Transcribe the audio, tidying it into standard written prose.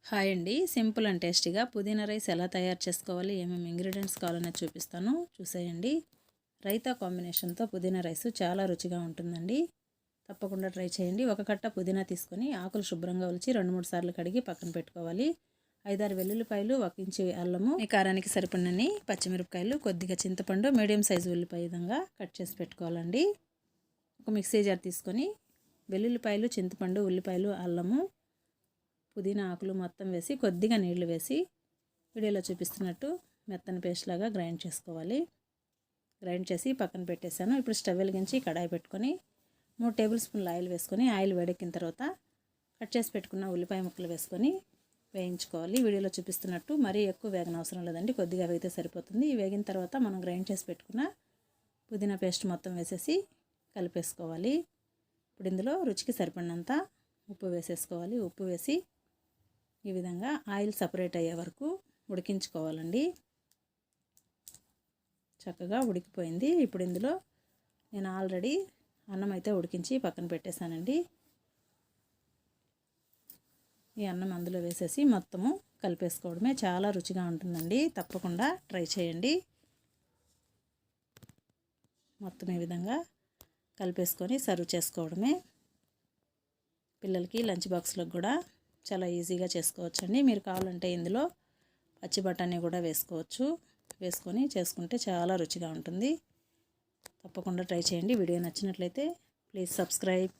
Hi అండి, simple and టేస్టీగా పుదీనా రైస్ ఎలా తయారు చేసుకోవాలి, ఏమేమి ఇంగ్రీడియంట్స్ కావాలనేది చూపిస్తాను, చూసేయండి. రైతా కాంబినేషన్తో పుదీనా రైస్ చాలా రుచిగా ఉంటుందండి. తప్పకుండా ట్రై చేయండి. ఒక కట్ట పుదీనా తీసుకొని ఆకులు శుభ్రంగా ఒలిచి 2-3 సార్లు కడిగి పక్కన పెట్టుకోవాలి. 5-6 వెల్లుల్లిపాయలు, 1 ఇంచు అల్లము, ఈ కారానికి సరిపడినన్ని పచ్చిమిరపకాయలు, కొద్దిగా చింతపండు, మీడియం సైజు ఉల్లిపాయ విధంగా కట్ చేసి పెట్టుకోవాలండి. ఒక మిక్సీ జార్ తీసుకొని వెల్లుల్లిపాయలు, చింతపండు, ఉల్లిపాయలు, అల్లము, పుదీనా ఆకులు మొత్తం వేసి కొద్దిగా నీళ్లు వేసి వీడియోలో చూపిస్తున్నట్టు మెత్తని పేస్ట్ లాగా గ్రైండ్ చేసుకోవాలి. గ్రైండ్ చేసి పక్కన పెట్టేశాను. ఇప్పుడు స్టవ్ వెలిగించి కడాయి పెట్టుకొని 3 టేబుల్ స్పూన్ల ఆయిల్ వేసుకొని ఆయిల్ వేడెక్కిన తర్వాత కట్ చేసి పెట్టుకున్న ఉల్లిపాయ ముక్కలు వేసుకొని వేయించుకోవాలి. వీడియోలో చూపిస్తున్నట్టు మరీ ఎక్కువ వేగనవసరం లేదండి, కొద్దిగా వేగితే సరిపోతుంది. వేగిన తర్వాత మనం గ్రైండ్ చేసి పెట్టుకున్న పుదీనా పేస్ట్ మొత్తం వేసేసి కలిపేసుకోవాలి. ఇప్పుడు ఇందులో రుచికి సరిపడినంత ఉప్పు వేసేసుకోవాలి. ఉప్పు వేసి ఈ విధంగా ఆయిల్ సపరేట్ అయ్యే వరకు ఉడికించుకోవాలండి. చక్కగా ఉడికిపోయింది. ఇప్పుడు ఇందులో నేను ఆల్రెడీ అన్నం అయితే ఉడికించి పక్కన పెట్టేశానండి. ఈ అన్నం అందులో వేసేసి మొత్తము కలిపేసుకోవడమే. చాలా రుచిగా ఉంటుందండి, తప్పకుండా ట్రై చేయండి. మొత్తం ఈ విధంగా కలిపేసుకొని సర్వ్ చేసుకోవడమే. పిల్లలకి లంచ్ బాక్స్లకు కూడా చాలా ఈజీగా చేసుకోవచ్చండి. మీరు కావాలంటే ఇందులో పచ్చి బఠానీ కూడా వేసుకొని చేసుకుంటే చాలా రుచిగా ఉంటుంది. తప్పకుండా ట్రై చేయండి. వీడియో నచ్చినట్లయితే ప్లీజ్ సబ్స్క్రైబ్.